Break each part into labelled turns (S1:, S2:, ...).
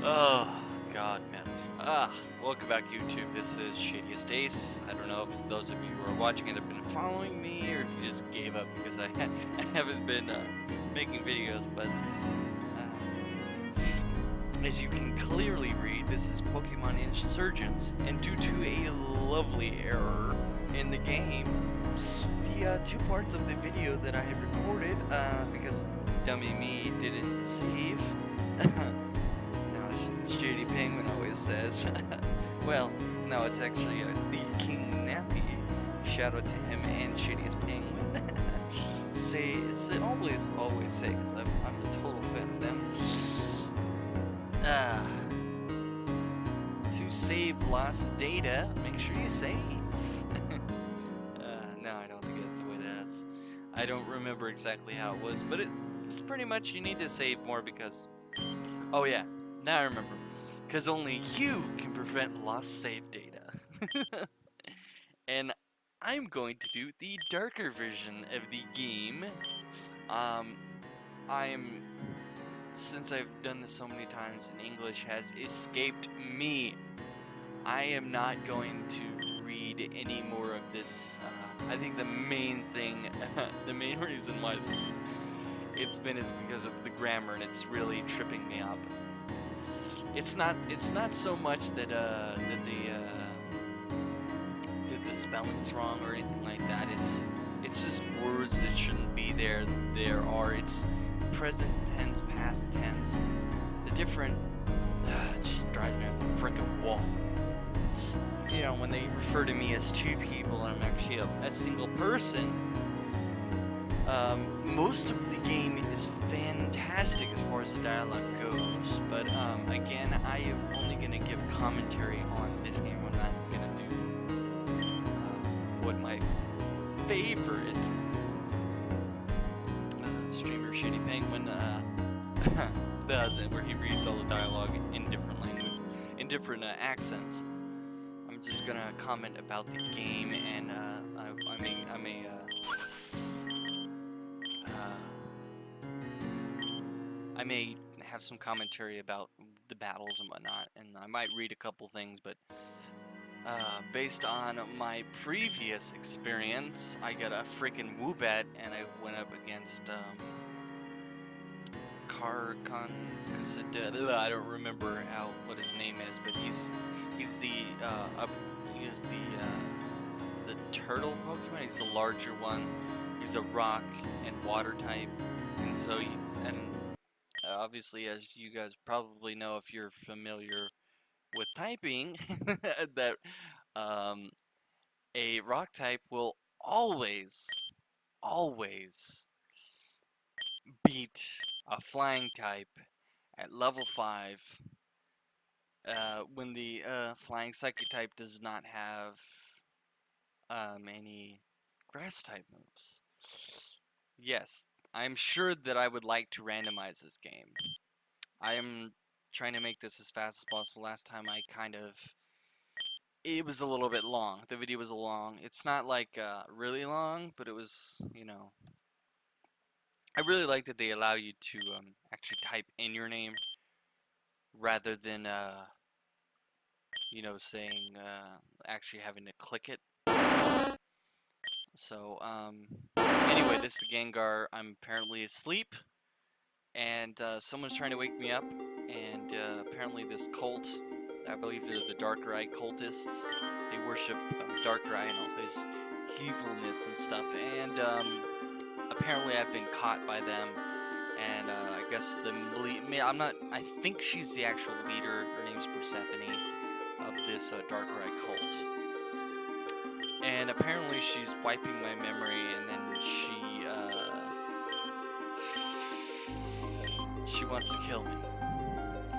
S1: Oh, God, man. Welcome back, YouTube. This is Shadiest Ace. I don't know if those of you who are watching it have been following me, or if you just gave up because I haven't been making videos, but as you can clearly read, this is Pokemon Insurgence, and due to a lovely error in the game, the two parts of the video that I had recorded, because dummy me didn't save, now Shady Penguin always says, well, no, it's actually the King Nappy, shout out to him and Shadiest Penguin, always say, because I'm a total fan of them. To save lost data, make sure you save. No, I don't think that's the way it is. I don't remember exactly how it was, but it's pretty much you need to save more because... Oh yeah, now I remember. Because only you can prevent lost save data. And I'm going to do the darker version of the game. Since I've done this so many times, and English has escaped me, I am not going to read any more of this. I think the main thing, the main reason why it's been is because of the grammar, and it's really tripping me up. It's not so much that the spelling's wrong or anything like that. It's just words that shouldn't be there. It's present tense, past tense. The different it just drives me off the frickin' wall. You know, when they refer to me as two people and I'm actually a single person, most of the game is fantastic as far as the dialogue goes, but again, I am only going to give commentary on this game. I'm not going to do what my favorite streamer Shady Penguin does, and where he reads all the dialogue in different language, in different accents. I'm just gonna comment about the game, and I may have some commentary about the battles and whatnot, and I might read a couple things, but based on my previous experience, I got a freaking Woobat, and I went up against I don't remember what his name is, but he's the turtle Pokemon. He's the larger one. He's a rock and water type, and so obviously, as you guys probably know if you're familiar with typing, that a rock type will always beat a flying type at level 5 when the flying psychic type does not have any grass type moves. Yes, I'm sure that I would like to randomize this game. I am trying to make this as fast as possible. Last time it was a little bit long. The video was long. It's not like really long, but it was, you know, I really like that they allow you to actually type in your name rather than you know, saying actually having to click it. So anyway, this is Gengar. I'm apparently asleep, and someone's trying to wake me up, and apparently this cult, I believe they're the Darkrai cultists, they worship Darkrai and all his evilness and stuff, and apparently I've been caught by them, and I guess I think she's the actual leader, her name's Persephone, of this Darkrai cult. And apparently she's wiping my memory, and then she wants to kill me.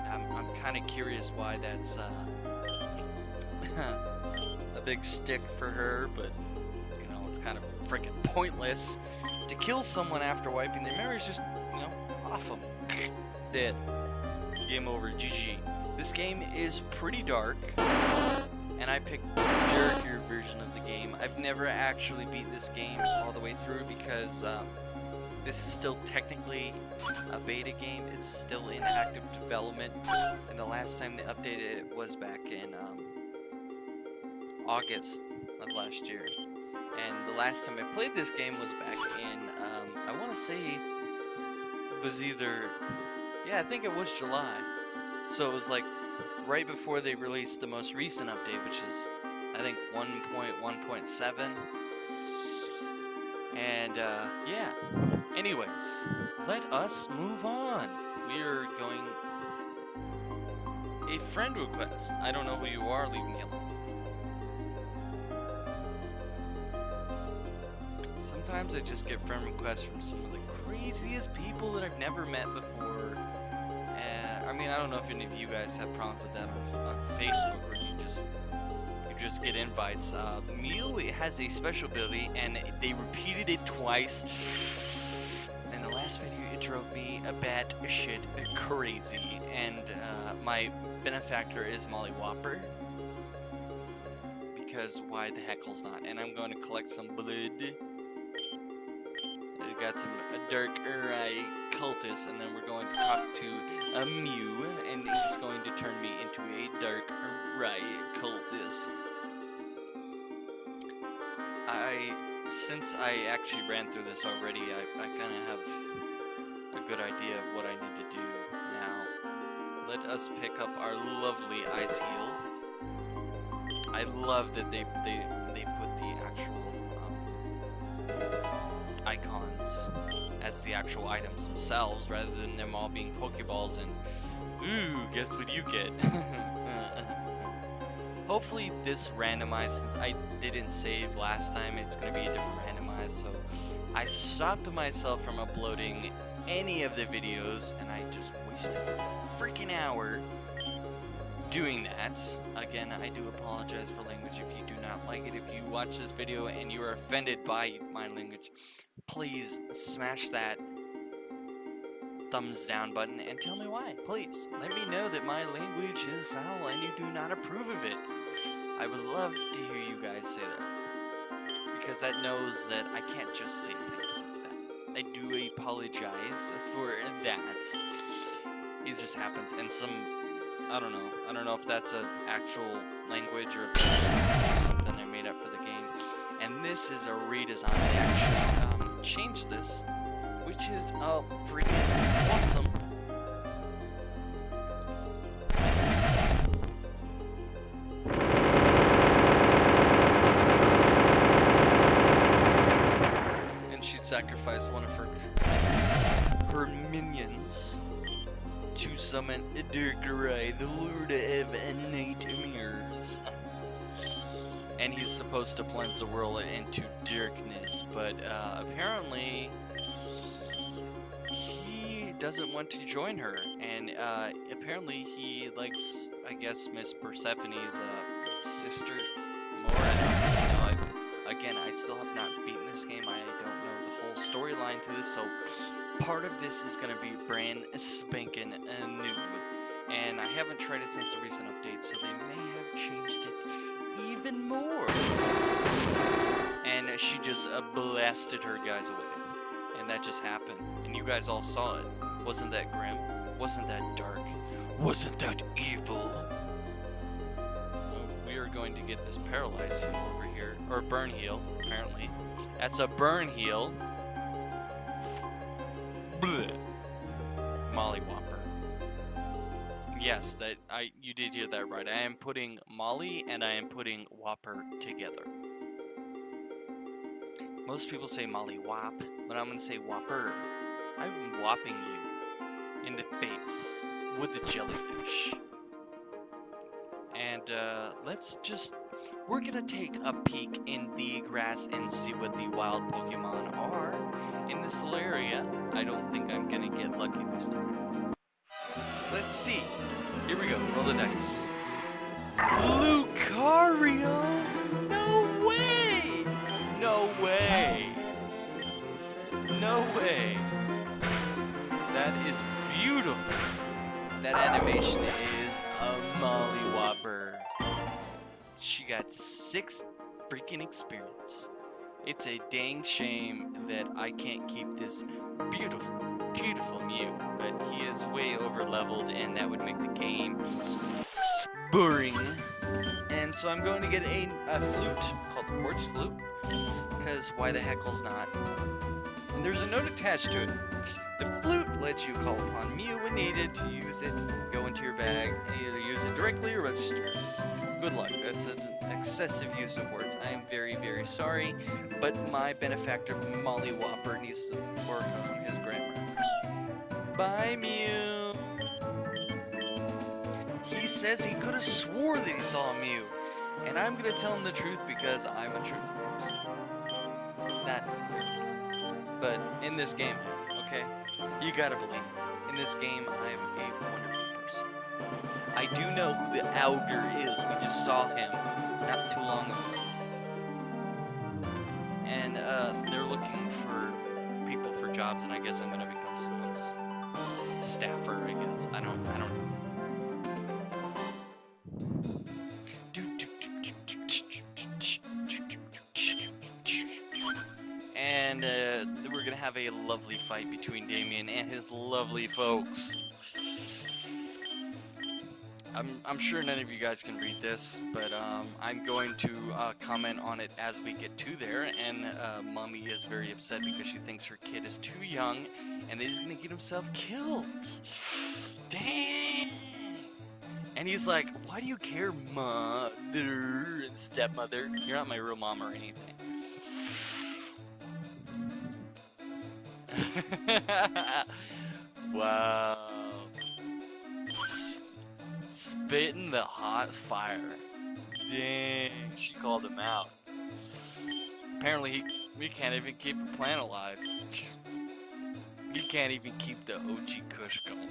S1: I'm kind of curious why that's a big stick for her, but you know, it's kind of freaking pointless to kill someone after wiping their memory. Is just, you know, off them. Dead. Game over. GG. This game is pretty dark, and I picked the darker version of the game. I've never actually beat this game all the way through because this is still technically a beta game. It's still in active development, and the last time they updated it was back in August of last year. And the last time I played this game was back in, I want to say it was either, yeah, I think it was July. So it was like right before they released the most recent update, which is, I think, 1.1.7. And, yeah. Anyways, let us move on. We are going a friend request. I don't know who you are, leave me alone. Sometimes I just get friend requests from some of the craziest people that I've never met before. I mean, I don't know if any of you guys have problems with that on Facebook, where you just get invites. Mew has a special ability, and they repeated it twice. In the last video, it drove me a bat shit crazy. And my benefactor is Molly Whopper, because why the heckle's not? And I'm going to collect some blood. We got some dark eye cultists, and then we're going to talk to a Mew, and he's going to turn me into a dark eye cultist. Since I actually ran through this already, I kind of have a good idea of what I need to do now. Let us pick up our lovely Ice Heal. I love that they put the actual icons as the actual items themselves, rather than them all being Pokeballs and, ooh, guess what you get. Hopefully this randomized, since I didn't save last time, it's going to be a different randomized, so I stopped myself from uploading any of the videos, and I just wasted a freaking hour doing that. Again, I do apologize for language if you do not like it. If you watch this video and you are offended by my language, please smash that thumbs down button and tell me why. Please let me know that my language is foul and you do not approve of it. I would love to hear you guys say that, because that knows that I can't just say things like that. I do apologize for that. It just happens, and I don't know if that's an actual language or if that's something they made up for the game. And this is a redesign. They actually changed this, which is freaking awesome. And she'd sacrifice one of her minions to summon Darkrai, the Lord of Nightmares. And he's supposed to plunge the world into darkness, but apparently he doesn't want to join her, and apparently he likes, I guess, Miss Persephone's sister more. I don't know. Again, I still have not beaten this game. I don't know the whole storyline to this, so part of this is going to be brand spanking new, and I haven't tried it since the recent update, so they may have changed it even more since then. And she just blasted her guys away, and that just happened, and you guys all saw it. Wasn't that grim? Wasn't that dark? Wasn't that evil? We are going to get this paralyzed heal over here, or burn heal, apparently. That's a burn heal. Bleh. Molly Whopper. Yes, you did hear that right. I am putting Molly and I am putting Whopper together. Most people say Molly Whop, but I'm gonna say Whopper. I'm whopping you in the face with the jellyfish. And we're gonna take a peek in the grass and see what the wild Pokemon are in this little area. I don't think I'm gonna get lucky this time. Let's see. Here we go. Roll the dice. Lucario? No way! No way! No way! That is beautiful. That animation is a Molly Whopper. She got 6 freaking experience. It's a dang shame that I can't keep this beautiful, beautiful Mew, but he is way over leveled, and that would make the game boring. And so I'm going to get a flute called the Quartz Flute, because why the heckle's not? And there's a note attached to it. The flute lets you call upon Mew when needed to use it, go into your bag, and either use it directly or register. Good luck. That's an excessive use of words. I am very, very sorry, but my benefactor Molly Whopper needs to work on his grammar. Bye, Mew. He says he could have swore that he saw a Mew, and I'm gonna tell him the truth because I'm a truthful person. Not, but in this game, okay, you gotta believe me. In this game, I'm a wonderful person. I do know who the Augur is. We just saw him not too long ago. And they're looking for people for jobs, and I guess I'm gonna become someone's staffer, I guess. I don't know. And we're gonna have a lovely fight between Damien and his lovely folks. I'm sure none of you guys can read this, but I'm going to comment on it as we get to there. And Mommy is very upset because she thinks her kid is too young and that he's gonna get himself killed. Dang! And he's like, "Why do you care, mother and stepmother? You're not my real mom or anything." Wow. Spitting the hot fire. Dang, she called him out. Apparently we can't even keep a plant alive. He can't even keep the OG Kush going.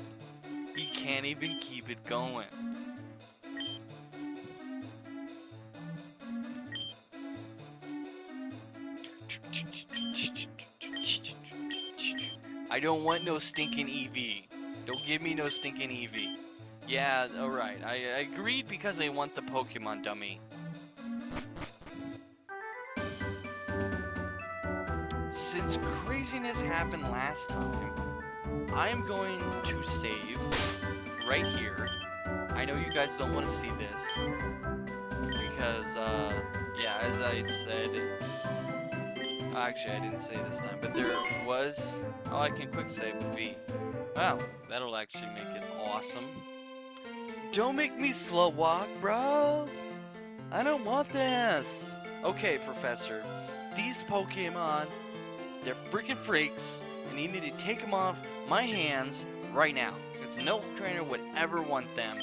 S1: He can't even keep it going. I don't want no stinking EV. Don't give me no stinking EV. Yeah, alright. I agreed because I want the Pokemon dummy. Since craziness happened last time, I am going to save right here. I know you guys don't want to see this. Because, yeah, as I said... Actually, I didn't say this time, but there was... All I can quick save would be... Wow, that'll actually make it awesome. Don't make me slow walk, bro! I don't want this! Okay, Professor. These Pokemon, they're freaking freaks, and you need to take them off my hands right now. Because no trainer would ever want them.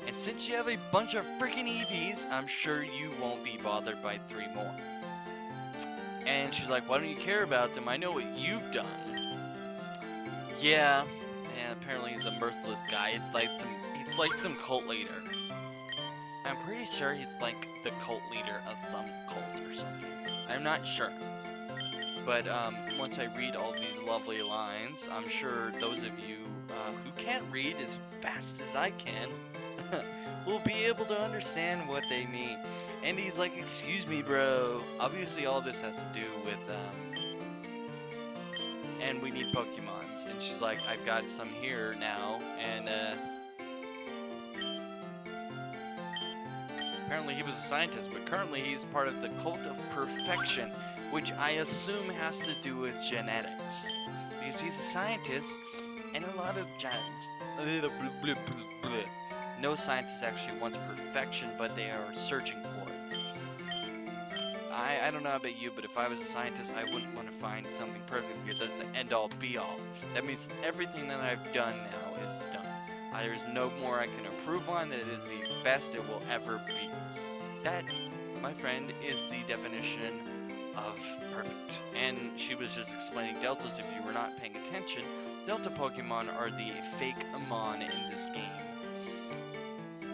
S1: And since you have a bunch of freaking EVs, I'm sure you won't be bothered by 3 more. And she's like, why don't you care about them? I know what you've done. Yeah, and apparently he's a merciless guy. He's like some cult leader. I'm pretty sure he's like the cult leader of some cult or something. I'm not sure. But once I read all these lovely lines, I'm sure those of you who can't read as fast as I can will be able to understand what they mean. And he's like, excuse me, bro. Obviously, all this has to do with, and we need Pokemons. And she's like, I've got some here now. And, apparently he was a scientist, but currently he's part of the Cult of Perfection, which I assume has to do with genetics. Because he's a scientist, and a lot of no scientist actually wants perfection, but they are searching for it. I don't know about you, but if I was a scientist, I wouldn't want to find something perfect because that's the end-all, be-all. That means everything that I've done now is done. There's no more I can improve on. That it is the best it will ever be. That, my friend, is the definition of perfect. And she was just explaining Deltas. If you were not paying attention, Delta Pokemon are the fake Amon in this game,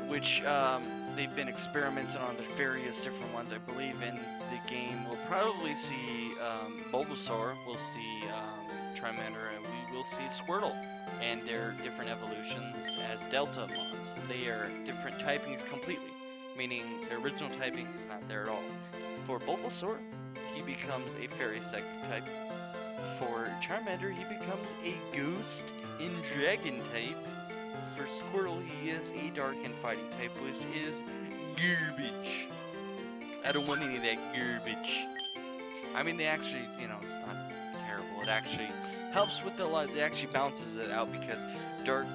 S1: which they've been experimenting on the various different ones. I believe in the game we'll probably see Bulbasaur, we'll see Charmander, and we will see Squirtle, and their different evolutions as Delta Mons. They are different typings completely, meaning their original typing is not there at all. For Bulbasaur, he he becomes a fairy psychic type. For Charmander, he becomes a ghost and dragon type. For Squirtle, he is a dark and fighting type, which is garbage. I don't want any of that garbage. I mean, they actually, you know, it's not terrible. It actually helps with the lot. It actually balances it out because dark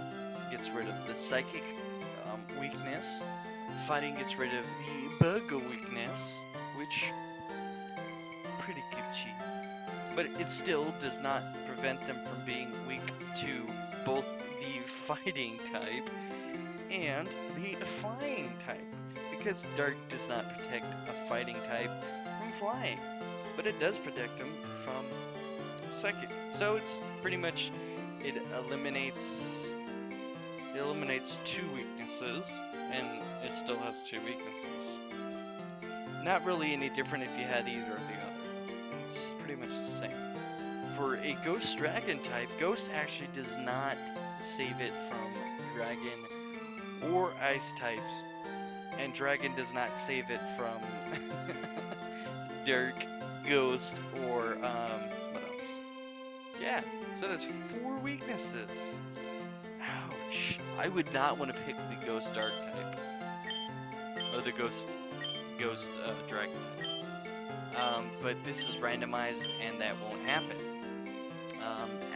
S1: gets rid of the psychic weakness. Fighting gets rid of the bug weakness, which pretty Gucci. But it still does not prevent them from being weak to both the fighting type and the flying type. Because dark does not protect a fighting type from flying, but it does protect them from psychic. So it's pretty much, it eliminates two weaknesses, and it still has two weaknesses. Not really any different if you had either of the other. It's pretty much the same. For a ghost dragon type, ghost actually does not save it from dragon or ice types, and dragon does not save it from dark, ghost, or what else? Yeah, so that's 4 weaknesses. Ouch. I would not want to pick the ghost dark type. Or the ghost dragon type. But this is randomized and that won't happen.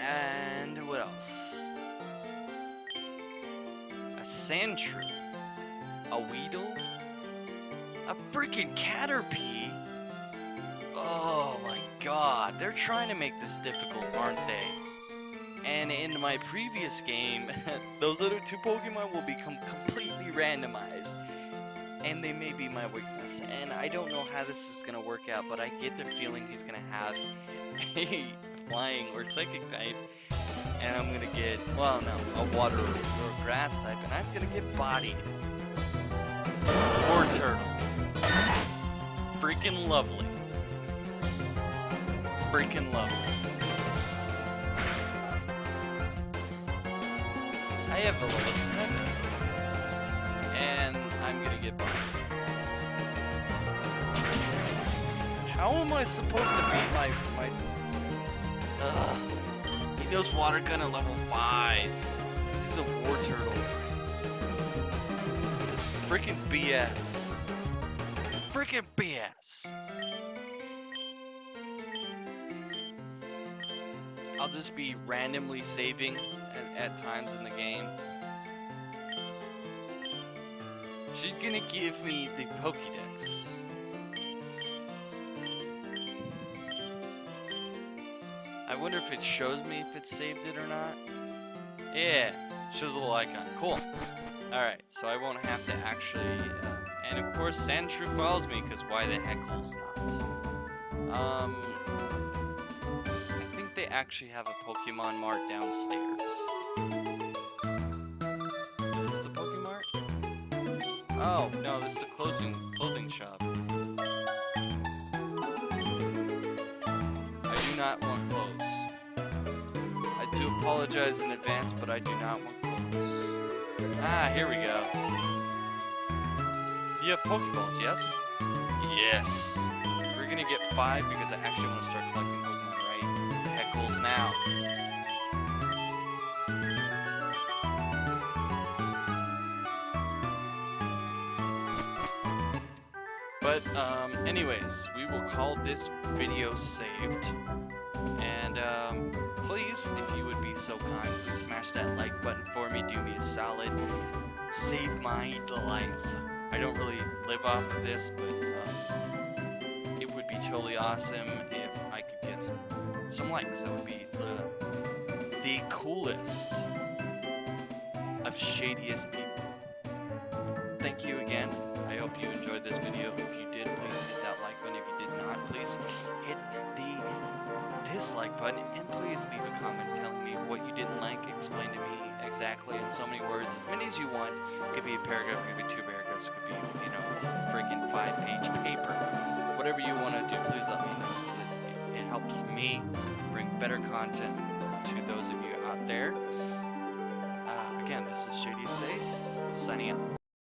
S1: And what else? A Sandshrew. A Weedle? A freaking Caterpie? Oh my god, they're trying to make this difficult, aren't they? And in my previous game, those other 2 Pokemon will become completely randomized. And they may be my weakness. And I don't know how this is going to work out, but I get the feeling he's going to have a flying or psychic type. And I'm going to get, well, no, a water or grass type. And I'm going to get bodied. Or turtle. Freaking lovely. Freaking lovely. I have a level 7. And I'm gonna get bodied. How am I supposed to beat my he knows water gun at level 5. This is a war turtle. This is freaking BS. Freaking BS. I'll just be randomly saving at times in the game. She's gonna give me the Pokédex. I wonder if it shows me if it saved it or not. Yeah, shows a little icon. Cool. Alright, so I won't have to actually... and of course, Sandshrew follows me, because why the heckle's not? I think they actually have a Pokemon Mart downstairs. Is this the Pokemart? Oh, no, this is a clothing shop. I do not want clothes. I do apologize in advance, but I do not want clothes. Ah, here we go. You have Pokeballs, yes? Yes. We're gonna get 5 because I actually want to start collecting Pokemon right. Heckles now. But, anyways, we will call this video saved. And, please, if you would be so kind, please smash that like button for me. Do me a solid. Save my life. I don't really live off of this, but, it would be totally awesome if I could get some likes. That would be the coolest of shadiest people. Thank you again. I hope you enjoyed this video. If you did, please hit that like button. If you did not, please hit the dislike button. And please leave a comment telling me what you didn't like. Explain to me exactly in so many words, as many as you want. It could be a paragraph, it could be 2 paragraphs, it could be, you know, freaking 5-page paper. Whatever you want to do, please let me know. It helps me bring better content to those of you out there. Again, this is Shady Sace, signing out.